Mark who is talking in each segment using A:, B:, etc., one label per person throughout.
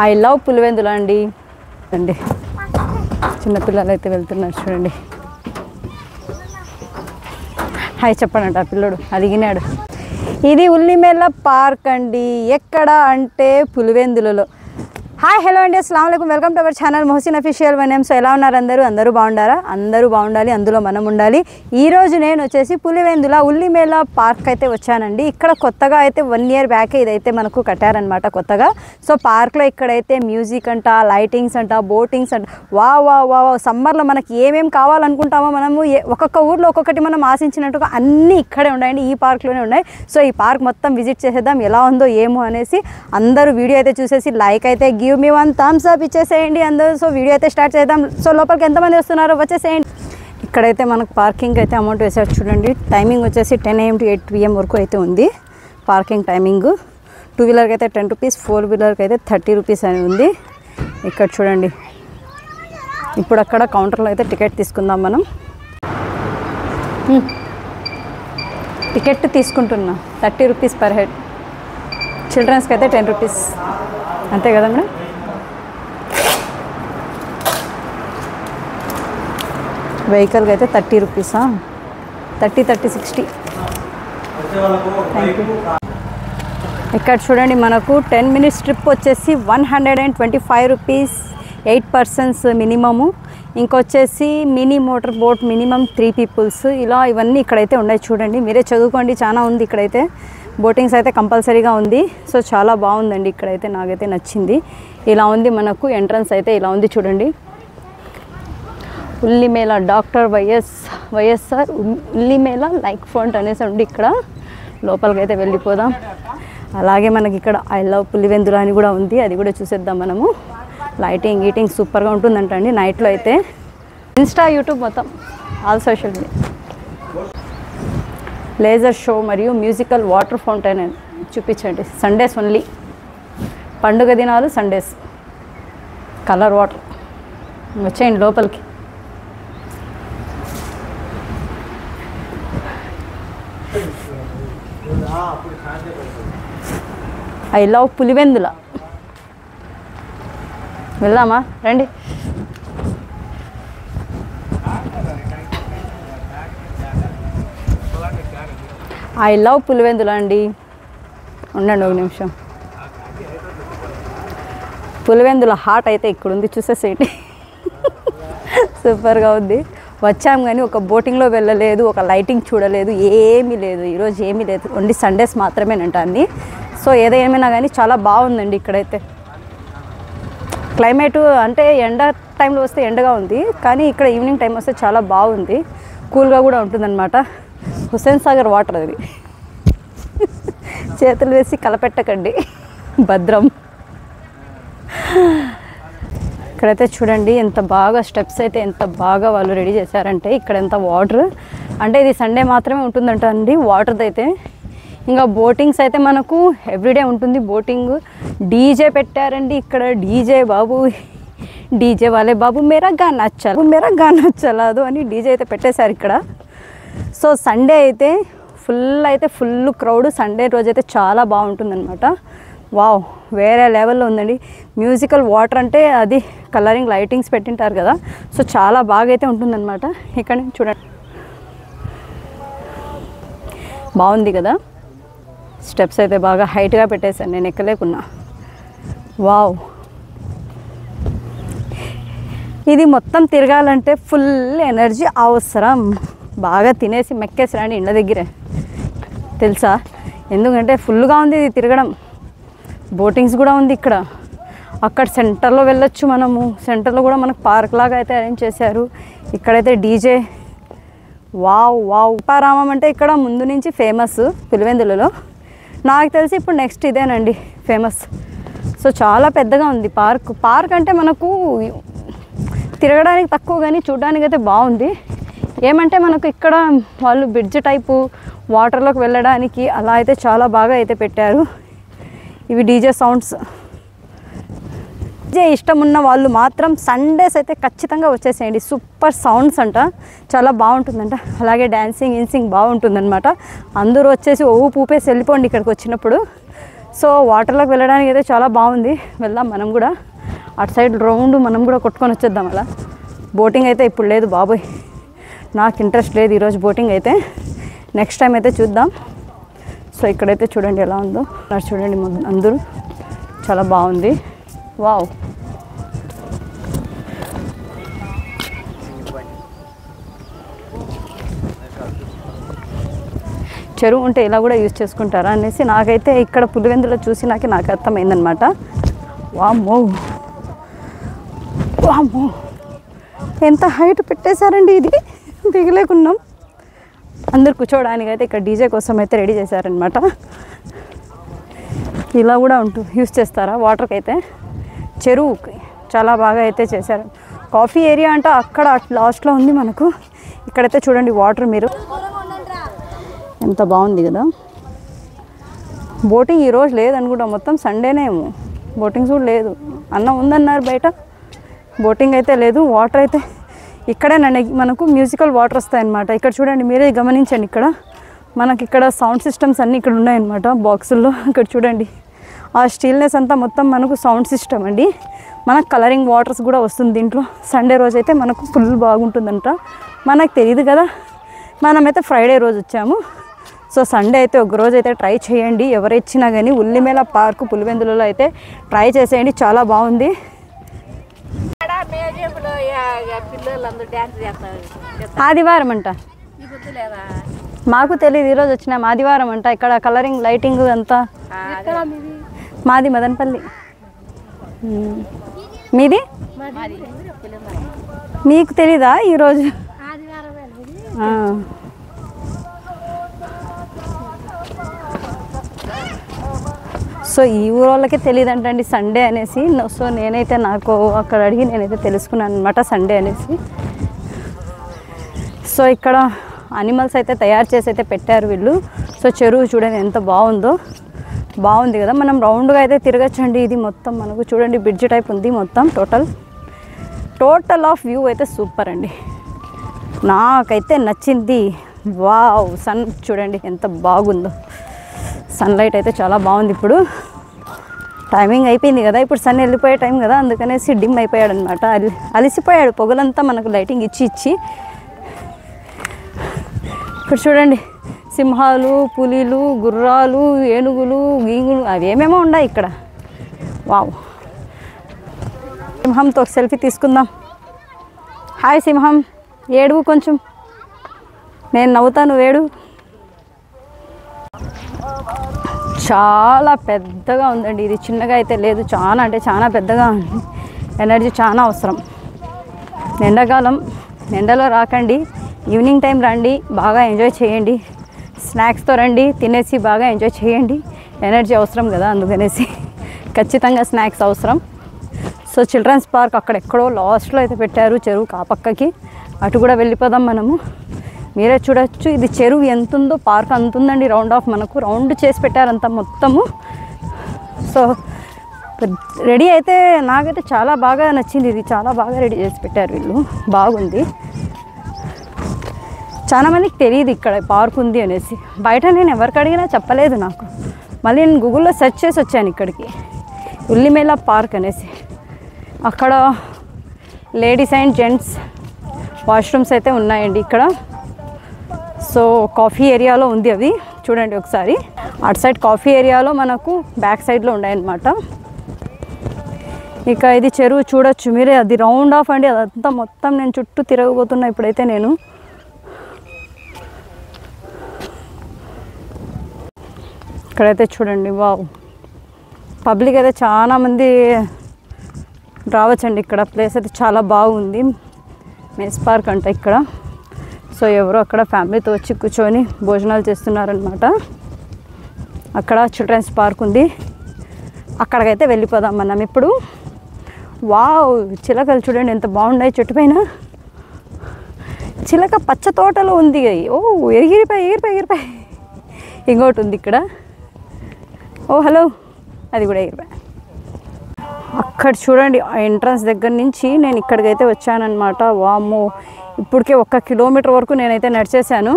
A: I love Pulivendula అండి చిన్నపిల్లలు అయితే వెళ్తున్నారు చూడండి. హాయ్ చెప్పండి ఆ పిల్లడు అడిగినాడు. ఇది ఉల్లిమేల పార్క్ అండి. ఎక్కడ అంటే పులివెందులలో. హాయ్ హలో అండి, అస్సలాము అలైకుం. Welcome to our channel Mohsin official one. So ఎలా ఉన్నారు అందరూ బాగుండారా? అందరూ బాగుండాలి, అందులో మనం ఉండాలి. ఈరోజు నేను వచ్చేసి పులివెందుల ఉల్లిమేల పార్క్ అయితే వచ్చానండి. ఇక్కడ కొత్తగా అయితే 1 year బ్యాకే ఇదైతే మనకు కట్టారనమాట కొత్తగా. సో పార్క్లో ఇక్కడైతే మ్యూజిక్ అంట, లైటింగ్స్ అంట, బోటింగ్స్ అంట, వా సమ్మర్లో మనకి ఏమేమి కావాలనుకుంటామో మనము ఒక్కొక్క ఊర్లో ఒక్కొక్కటి మనం ఆశించినట్టుగా అన్నీ ఇక్కడే ఉన్నాయండి, ఈ పార్క్లోనే ఉన్నాయి. సో ఈ పార్క్ మొత్తం విజిట్ చేసేద్దాం, ఎలా ఉందో ఏమో అనేసి. అందరూ వీడియో అయితే చూసేసి లైక్ అయితే గివ్ మీ 1 thumbs up ఇచ్చేసేయండి అందరూ. సో వీడియో అయితే స్టార్ట్ చేద్దాం. సో లోపలికి ఎంతమంది వస్తున్నారో వచ్చేసేయండి. ఇక్కడైతే మనకు పార్కింగ్ అయితే అమౌంట్ వేసారు చూడండి. టైమింగ్ వచ్చేసి 10 AM to 8 PM వరకు అయితే ఉంది పార్కింగ్ టైమింగ్. 2 వీలర్కి అయితే 10 rupees, 4 వీలర్కి అయితే 30 rupees అని ఉంది. ఇక్కడ చూడండి, ఇప్పుడు అక్కడ కౌంటర్లో అయితే టికెట్ తీసుకుందాం మనం. టికెట్ తీసుకుంటున్నా 30 rupees per head. చిల్డ్రన్స్కి అయితే 10 rupees, అంతే కదండి. వెహికల్కి అయితే 30 rupees, 30, 60. Thank you. ఇక్కడ చూడండి, మనకు 10 minutes ట్రిప్ వచ్చేసి 125 rupees, 8 persons మినిమము. ఇంకొచ్చేసి mini motor boat minimum 3 peoples. ఇలా ఇవన్నీ ఇక్కడైతే ఉన్నాయి చూడండి, మీరే చదువుకోండి. చాలా ఉంది ఇక్కడైతే. బోటింగ్స్ అయితే కంపల్సరీగా ఉంది. సో చాలా బాగుందండి ఇక్కడైతే, నాకైతే నచ్చింది. ఇలా ఉంది మనకు ఎంట్రన్స్ అయితే ఇలా ఉంది చూడండి. ఉల్లిమేల డాక్టర్ వైఎస్ఆర్ ఉల్లిమేల లైక్ ఫౌంట్ అనేసి ఉండి ఇక్కడ లోపలికి అయితే వెళ్ళిపోదాం. అలాగే మనకి ఇక్కడ ఐ లవ్ పులివెందుల అని కూడా ఉంది, అది కూడా చూసేద్దాం మనము. లైటింగ్ సూపర్గా ఉంటుందంట అండి నైట్లో అయితే. ఇన్స్టా, యూట్యూబ్ మొత్తం all social media. Laser show మరియు మ్యూజికల్ వాటర్ ఫౌంటైన్ చూపించండి. సండేస్ ఓన్లీ, పండుగ దినాలు సండేస్. Colour water. వచ్చేయండి లోపలికి. I love Pulivendula. వెళ్దామా రండి. ఐ లవ్ పులివెందుల అండి. ఉండండి ఒక నిమిషం. పులివెందుల హాట్ అయితే ఇక్కడ ఉంది, చూసేసేయండి. సూపర్గా ఉంది. వచ్చాం కానీ ఒక బోటింగ్లో వెళ్ళలేదు, ఒక లైటింగ్ చూడలేదు, ఏమీ లేదు ఈరోజు, ఏమీ లేదు. ఓన్లీ సండేస్ మాత్రమేనంట అన్నీ. సో ఏదేమైనా కానీ చాలా బాగుందండి ఇక్కడైతే. క్లైమేటు అంటే ఎండ టైంలో వస్తే ఎండగా ఉంది, కానీ ఇక్కడ ఈవినింగ్ టైం వస్తే చాలా బాగుంది, కూల్గా కూడా ఉంటుందన్నమాట. హుస్సేన్ సాగర్ వాటర్ అది. చేతులు వేసి కలపెట్టకండి, భద్రం. ఇక్కడైతే చూడండి ఎంత బాగా స్టెప్స్ అయితే ఎంత బాగా వాళ్ళు రెడీ చేశారంటే. ఇక్కడ ఎంత వాటర్ అంటే ఇది సండే మాత్రమే ఉంటుందంట అండి వాటర్ది అయితే. ఇంకా బోటింగ్స్ అయితే మనకు ఎవ్రీడే ఉంటుంది బోటింగ్. డీజే పెట్టారండి ఇక్కడ. డీజే బాబు, డీజే వాళ్ళే బాబు మేరా గానా చలాదు అని డీజే అయితే పెట్టేశారు ఇక్కడ. సో సండే అయితే ఫుల్ క్రౌడ్. సండే రోజు అయితే చాలా బాగుంటుందన్నమాట. వావ్, వేరే లెవెల్లో ఉందండి. మ్యూజికల్ వాటర్ అంటే అది కలరింగ్ లైటింగ్స్ పెట్టింటారు కదా. సో చాలా బాగా అయితే ఉంటుందన్నమాట. ఇక్కడ చూడండి, బాగుంది కదా. స్టెప్స్ అయితే బాగా హైట్గా పెట్టేశాను, నేను ఎక్కలేకున్నా. వావ్, ఇది మొత్తం తిరగాలంటే ఫుల్ ఎనర్జీ అవసరం. బాగా తినేసి మెక్కేసి రండి ఇండ్ల దగ్గరే, తెలుసా. ఎందుకంటే ఫుల్గా ఉంది ఇది తిరగడం. బోటింగ్స్ కూడా ఉంది ఇక్కడ. అక్కడ సెంటర్లో వెళ్ళొచ్చు మనము. సెంటర్లో కూడా మనకు పార్క్ లాగా అయితే అరేంజ్ చేశారు. ఇక్కడైతే డీజే. వావ్, ఉపారామం అంటే ఇక్కడ ముందు నుంచి ఫేమస్ పులివెందులలో. నాకు తెలిసి ఇప్పుడు నెక్స్ట్ ఇదేనండి ఫేమస్. సో చాలా పెద్దగా ఉంది పార్క్ అంటే మనకు తిరగడానికి తక్కువ కానీ చూడడానికి అయితే బాగుంది. ఏమంటే మనకు ఇక్కడ వాళ్ళు బ్రిడ్జ్ టైపు వాటర్లోకి వెళ్ళడానికి అలా అయితే చాలా బాగా అయితే పెట్టారు. ఇవి డీజే సౌండ్స్. డీజే ఇష్టం ఉన్న వాళ్ళు మాత్రం సండేస్ అయితే ఖచ్చితంగా వచ్చేసేయండి. సూపర్ సౌండ్స్ అంట, చాలా బాగుంటుందంట. అలాగే డ్యాన్సింగ్ బాగుంటుందన్నమాట. అందరూ వచ్చేసి ఊపేసి వెళ్ళిపోండి ఇక్కడికి వచ్చినప్పుడు. సో వాటర్లోకి వెళ్ళడానికి అయితే చాలా బాగుంది. వెళ్దాం మనం కూడా. అటు సైడ్ రౌండ్ మనం కూడా కొట్టుకొని వచ్చేద్దాం. అలా బోటింగ్ అయితే ఇప్పుడు లేదు బాబోయ్, నాకు ఇంట్రెస్ట్ లేదు ఈరోజు బోటింగ్ అయితే. నెక్స్ట్ టైం అయితే చూద్దాం. సో ఇక్కడైతే చూడండి ఎలా ఉందో. చూడండి అందరూ చాలా బాగుంది. వావ్, చెరువు ఉంటే ఇలా కూడా యూజ్ చేసుకుంటారా అనేసి నాకైతే ఇక్కడ పులివెందులో చూసి నాకు అర్థమైందనమాట. వామ్మో వామ్మో, ఎంత హైట్ పెట్టేశారండి. ఇది దిగలేకున్నాం. అందరు కూర్చోవడానికి అయితే ఇక్కడ డీజే కోసం అయితే రెడీ చేశారనమాట. ఇలా కూడా యూజ్ చేస్తారా వాటర్కి అయితే. చెరువుకి చాలా బాగా అయితే చేశారు. కాఫీ ఏరియా అంటే అక్కడ లాస్ట్లో ఉంది మనకు. ఇక్కడైతే చూడండి వాటర్ మీరు ఎంత బాగుంది కదా. బోటింగ్ ఈరోజు లేదనుకుంటా, మొత్తం సండేనే ఏమో. బోటింగ్స్ కూడా లేదు. అన్న ఉందన్నారు బయట, బోటింగ్ అయితే లేదు. వాటర్ అయితే ఇక్కడే మనకు మ్యూజికల్ వాటర్ వస్తాయన్నమాట. ఇక్కడ చూడండి మీరే గమనించండి. ఇక్కడ మనకి ఇక్కడ సౌండ్ సిస్టమ్స్ అన్నీ ఇక్కడ ఉన్నాయన్నమాట బాక్సుల్లో. ఇక్కడ చూడండి ఆ స్టీల్నెస్ అంతా మొత్తం మనకు సౌండ్ సిస్టమ్ అండి. మనకు కలరింగ్ వాటర్స్ కూడా వస్తుంది దీంట్లో. సండే రోజు అయితే మనకు ఫుల్ బాగుంటుందంట. మనకు తెలియదు కదా, మనమైతే ఫ్రైడే రోజు వచ్చాము. సో సండే అయితే ఒక రోజు అయితే ట్రై చేయండి. ఎవరు ఇచ్చినా కానీ ఉల్లిమేల పార్క్ పులివెందులలో అయితే ట్రై చేసేయండి, చాలా బాగుంది. ఆదివారం అంట, మాకు తెలియదు, ఈరోజు వచ్చినాం. ఆదివారం అంట. ఇక్కడ కలరింగ్ లైటింగ్ అంతా. మాది మదనపల్లి. మీది? మీకు తెలీదా ఈరోజు? సో ఈ ఊరు వాళ్ళకే తెలియదు అంటండి సండే అనేసి. సో నేనైతే నాకు అక్కడ అడిగి నేనైతే తెలుసుకున్నాను అనమాట సండే అనేసి. సో ఇక్కడ అనిమల్స్ అయితే తయారు చేసి అయితే పెట్టారు వీళ్ళు. సో చెరువు చూడండి ఎంత బాగుందో. బాగుంది కదా. మనం రౌండ్గా అయితే తిరగచ్చండి. ఇది మొత్తం మనకు చూడండి బ్రిడ్జ్ టైప్ ఉంది మొత్తం. టోటల్ ఆఫ్ వ్యూ అయితే సూపర్ అండి, నాకైతే నచ్చింది. వావ్, సన్ చూడండి ఎంత బాగుందో. సన్లైట్ అయితే చాలా బాగుంది. ఇప్పుడు టైమింగ్ అయిపోయింది కదా, ఇప్పుడు సన్ వెళ్ళిపోయే టైం కదా, అందుకనేసి డిమ్ అయిపోయాడు అనమాట. అలిసిపోయాడు పొగలంతా మనకు లైటింగ్ ఇచ్చి. ఇక్కడ చూడండి సింహాలు, పులిలు, గుర్రాలు, ఏనుగులు, గీంగులు అవి ఏమేమో ఉన్నాయి ఇక్కడ. వావ్, సింహంతో ఒక సెల్ఫీ తీసుకుందాం. హాయ్ సింహం, ఏడువు కొంచెం, నేను నవ్వుతాను, వేడు. చాలా పెద్దగా ఉందండి ఇది, చిన్నగా అయితే లేదు. చాలా అంటే చాలా పెద్దగా ఉంది. ఎనర్జీ చాలా అవసరం. ఎండాకాలం ఎండలో రాకండి, ఈవినింగ్ టైం రండి, బాగా ఎంజాయ్ చేయండి. స్నాక్స్తో రండి, తినేసి బాగా ఎంజాయ్ చేయండి. ఎనర్జీ అవసరం కదా, అందుకనేసి ఖచ్చితంగా స్నాక్స్ అవసరం. సో చిల్డ్రన్స్ పార్క్ అక్కడెక్కడో లాస్ట్లో అయితే పెట్టారు, చెరువు కాపక్కకి. అటు కూడా వెళ్ళిపోదాం మనము. మీరే చూడొచ్చు ఇది చెరువు ఎంత ఉందో, పార్క్ అంత ఉందండి. మనకు రౌండ్ చేసి పెట్టారంతా మొత్తము. సో రెడీ అయితే నాకైతే చాలా బాగా నచ్చింది. ఇది చాలా బాగా రెడీ చేసి పెట్టారు వీళ్ళు, బాగుంది. చాలామందికి తెలియదు ఇక్కడ పార్క్ ఉంది అనేసి. బయట నేను ఎవరికి అడిగినా చెప్పలేదు నాకు. మళ్ళీ నేను గూగుల్లో సెర్చ్ చేసి వచ్చాను ఇక్కడికి, ఉల్లిమేల పార్క్ అనేసి. అక్కడ లేడీస్ అండ్ జెంట్స్ వాష్రూమ్స్ అయితే ఉన్నాయండి ఇక్కడ. సో కాఫీ ఏరియాలో ఉంది అవి, చూడండి ఒకసారి. అటు సైడ్ కాఫీ ఏరియాలో మనకు బ్యాక్ సైడ్లో ఉన్నాయన్నమాట. ఇక ఇది చెరువు చూడొచ్చు మీరే, అది రౌండ్ ఆఫ్ అండి. అదంతా మొత్తం నేను చుట్టూ తిరగబోతున్నా ఇప్పుడైతే నేను. ఇక్కడైతే చూడండి, వావ్, పబ్లిక్ అయితే చాలామంది రావచ్చండి. ఇక్కడ ప్లేస్ అయితే చాలా బాగుంది. మెస్ పార్క్ అంట ఇక్కడ. సో ఎవరో అక్కడ ఫ్యామిలీతో వచ్చి కూర్చొని భోజనాలు చేస్తున్నారనమాట. అక్కడ చిల్డ్రన్స్ పార్క్ ఉంది, అక్కడికైతే వెళ్ళిపోదాం మనం ఇప్పుడు. వావ్, చిలకలు చూడండి ఎంత బాగున్నాయి చెట్టు పైన. చిలక పచ్చ తోటలో ఉంది. ఓ ఎగిరిపోయి. ఇంకోటి ఉంది ఇక్కడ. ఓ హలో, అది కూడా ఎగిరిపోయి. అక్కడ చూడండి ఆ ఎంట్రన్స్ దగ్గర నుంచి నేను ఇక్కడికైతే వచ్చానన్నమాట. వామ్మో, ఇప్పటికే 1 కిలోమీటర్ వరకు నేనైతే నడిచేసాను.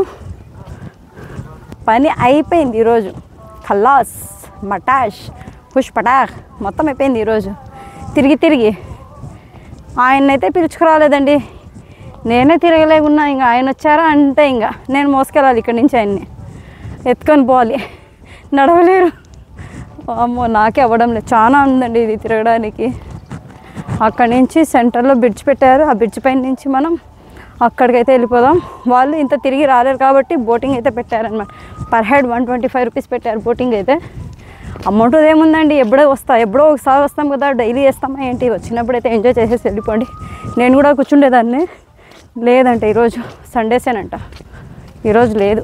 A: పని అయిపోయింది ఈరోజు, ఖల్లాస్. మటాష్ హుష్ పటాష్ మొత్తం అయిపోయింది ఈరోజు తిరిగి ఆయన్నైతే పిలుచుకురాలేదండి. నేనే తిరగలేకున్నా. ఇంకా ఆయన వచ్చారా అంటే ఇంకా నేను మోసుకెళ్ళాలి ఇక్కడి నుంచి. ఆయన్ని ఎత్తుకొని పోవాలి, నడవలేరు. అమ్మో నాకే అవ్వడం లేదు. చాలా ఉందండి ఇది తిరగడానికి. అక్కడి నుంచి సెంటర్లో బ్రిడ్జ్ పెట్టారు. ఆ బ్రిడ్జ్ పైన నుంచి మనం అక్కడికైతే వెళ్ళిపోదాం. వాళ్ళు ఇంత తిరిగి రాలేరు కాబట్టి బోటింగ్ అయితే పెట్టారనమాట. పర్ హెడ్ 125 రూపీస్ పెట్టారు బోటింగ్ అయితే. అమౌంట్ ఏముందండి, ఎప్పుడో ఒకసారి వస్తాం కదా, డైలీ చేస్తామా ఏంటి? వచ్చినప్పుడు అయితే ఎంజాయ్ చేసేసి వెళ్ళిపోండి. నేను కూడా కూర్చుండేదాన్ని. లేదంటే ఈరోజు సండేసేనంట, ఈరోజు లేదు.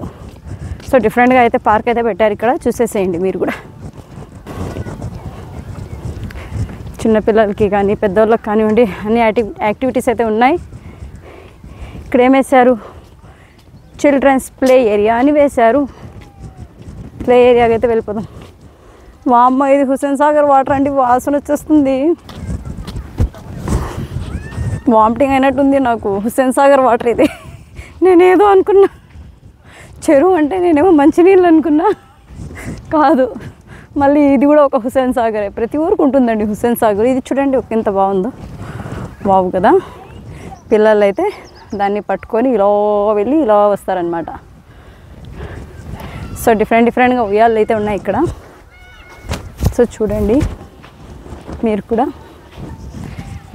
A: సో డిఫరెంట్గా అయితే పార్క్ అయితే పెట్టారు ఇక్కడ, చూసేసేయండి మీరు కూడా. చిన్నపిల్లలకి కానీ పెద్దవాళ్ళకి కానివ్వండి అన్ని యాక్టివిటీస్ అయితే ఉన్నాయి. ఇక్కడ ఏం వేశారు, చిల్డ్రన్స్ ప్లే ఏరియా అని వేశారు. ప్లే ఏరియాకి అయితే వెళ్ళిపోదాం. వామ్మ ఇది హుస్సేన్ సాగర్ వాటర్ అండి, వాసన వచ్చేస్తుంది. వామిటింగ్ అయినట్టుంది నాకు. హుస్సేన్ సాగర్ వాటర్ ఇది. నేనేదో అనుకున్నా, చెరువు అంటే నేనేమో మంచినీళ్ళు అనుకున్నా, కాదు. మళ్ళీ ఇది కూడా ఒక హుస్సేన్ సాగరే. ప్రతి ఊరికి ఉంటుందండి హుస్సేన్ సాగర్. ఇది చూడండి ఎంత బాగుందో, బాగు కదా. పిల్లలు అయితే దాన్ని పట్టుకొని ఇలా వెళ్ళి ఇలా వస్తారనమాట. సో డిఫరెంట్గా ఉయ్యాలు అయితే ఉన్నాయి ఇక్కడ. సో చూడండి మీరు కూడా,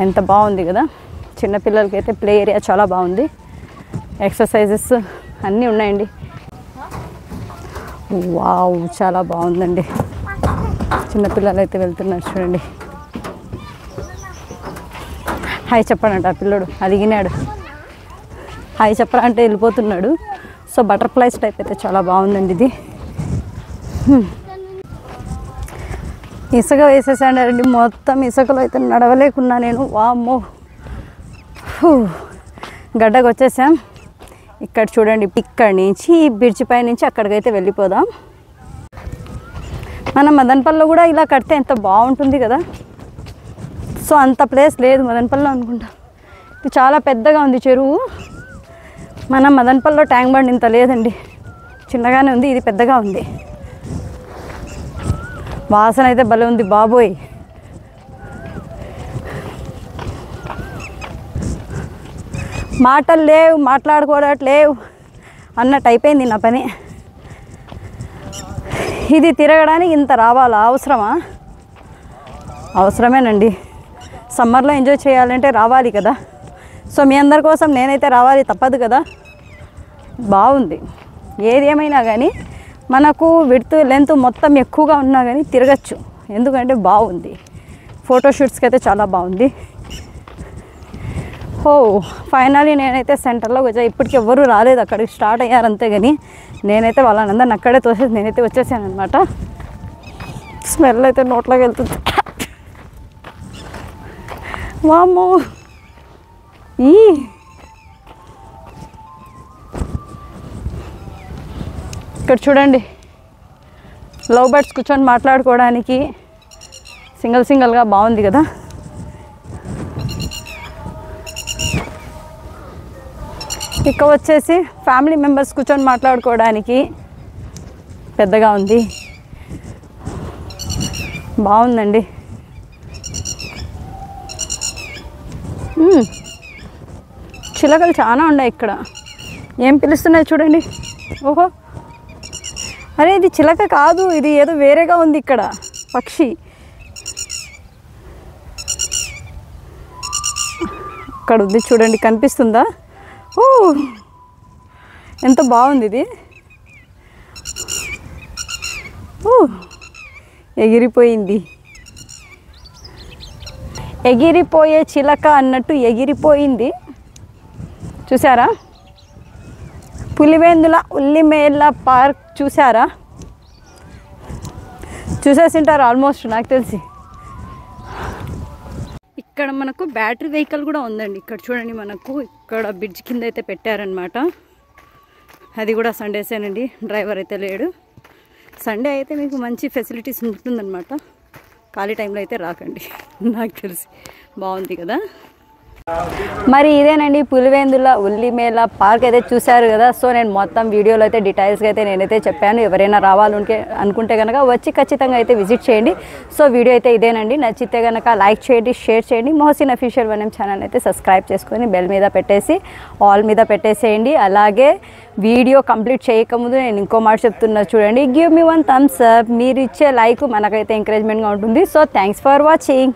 A: ఎంత బాగుంది కదా. చిన్నపిల్లలకి అయితే ప్లే ఏరియా చాలా బాగుంది. ఎక్సర్సైజెస్ అన్నీ ఉన్నాయండి. వావ్ చాలా బాగుందండి. చిన్నపిల్లలు అయితే వెళ్తున్నారు చూడండి. హాయ్ చెప్పాడంట ఆ పిల్లడు, అడిగినాడు. హాయ్ చెప్పరా అంటే వెళ్ళిపోతున్నాడు. సో బటర్ఫ్లైస్ టైప్ అయితే చాలా బాగుందండి ఇది. ఇసుక వేసేసాడండి మొత్తం. ఇసుకలో అయితే నడవలేకున్నా నేను. వామ్మో గడ్డకు వచ్చేసాం. ఇక్కడ చూడండి, ఇక్కడి నుంచి ఈ బ్రిడ్జ్ పై నుంచి అక్కడికైతే వెళ్ళిపోదాం. మన మదనపల్లిలో కూడా ఇలా కడితే ఎంత బాగుంటుంది కదా. సో అంత ప్లేస్ లేదు మదనపల్లిలో అనుకుంటా. ఇది చాలా పెద్దగా ఉంది చెరువు. మన మదనపల్లిలో ట్యాంక్ బండ్ ఇంత లేదండి, చిన్నగానే ఉంది. ఇది పెద్దగా ఉంది. వాసన అయితే భలే ఉంది బాబోయ్. మాటలు లేవు, మాట్లాడుకోవట్లేవు అన్నట్టు అయిపోయింది నా పని. ఇది తిరగడానికి ఇంత రావాలా? అవసరమా? అవసరమేనండి. సమ్మర్లో ఎంజాయ్ చేయాలంటే రావాలి కదా. సో మీ అందరి కోసం నేనైతే రావాలి, తప్పదు కదా. బాగుంది. ఏది ఏమైనా కానీ మనకు విడ్త్ లెంత్ మొత్తం ఎక్కువగా ఉన్నా కానీ తిరగచ్చు, ఎందుకంటే బాగుంది. ఫోటోషూట్స్కి అయితే చాలా బాగుంది. ఫైనలీ నేనైతే సెంటర్లోకి వచ్చా. ఇప్పటికి ఎవ్వరూ రాలేదు, అక్కడికి స్టార్ట్ అయ్యారు అంతే. కానీ నేనైతే వాళ్ళందరిని అక్కడే తోసేసి నేనైతే వచ్చేసాను అనమాట. స్మెల్ అయితే నోట్లోకి వెళ్తుంది. వామ్మో ఇక్కడ చూడండి, లవ్ బర్డ్స్ కూర్చొని మాట్లాడుకోవడానికి సింగిల్గా బాగుంది కదా. ఇక్కడ వచ్చేసి ఫ్యామిలీ మెంబర్స్ కూర్చొని మాట్లాడుకోవడానికి పెద్దగా ఉంది, బాగుందండి. చిలకలు చాలా ఉన్నాయి ఇక్కడ. ఏం పిలుస్తున్నాయి చూడండి. ఓహో, అరే ఇది చిలక కాదు, ఇది ఏదో వేరేగా ఉంది ఇక్కడ పక్షి. అక్కడ ఉంది చూడండి, కనిపిస్తుందా? ఎంత బాగుంది ఇది. ఎగిరిపోయింది. ఎగిరిపోయే చిలక అన్నట్టు ఎగిరిపోయింది. చూసారా? పులివెందుల ఉల్లిమేళ్ళ పార్క్ చూసారా? చూసేసింటారు ఆల్మోస్ట్ నాకు తెలిసి. ఇక్కడ మనకు బ్యాటరీ వెహికల్ కూడా ఉందండి. ఇక్కడ చూడండి, మనకు ఇక్కడ బ్రిడ్జ్ కింద అయితే పెట్టారనమాట. అది కూడా సండేసేనండి, డ్రైవర్ అయితే లేడు. సండే అయితే మీకు మంచి ఫెసిలిటీస్ ఉంటుందన్నమాట. ఖాళీ టైంలో అయితే రాకండి, నాకు తెలిసి. బాగుంది కదా. మరి ఇదేనండి పులివెందుల ఉల్లిమేల పార్క్ అయితే చూశారు కదా. సో నేను మొత్తం వీడియోలో అయితే డీటెయిల్స్గా అయితే నేనైతే చెప్పాను. ఎవరైనా రావాలంటే అనుకుంటే కనుక వచ్చి ఖచ్చితంగా అయితే విజిట్ చేయండి. సో వీడియో అయితే ఇదేనండి. నచ్చితే కనుక లైక్ చేయండి, షేర్ చేయండి. మొహసిన్ అఫీషియల్ వన్ ఛానల్ అయితే సబ్స్క్రైబ్ చేసుకొని బెల్ మీద పెట్టేసి ఆల్ మీద పెట్టేసేయండి. అలాగే వీడియో కంప్లీట్ చేయకముందు నేను ఇంకో మాట చెప్తున్నా చూడండి, గివ్ మీ 1 thumbs up. మీరు ఇచ్చే లైక్ మనకైతే ఎంకరేజ్మెంట్గా ఉంటుంది. So thanks for watching.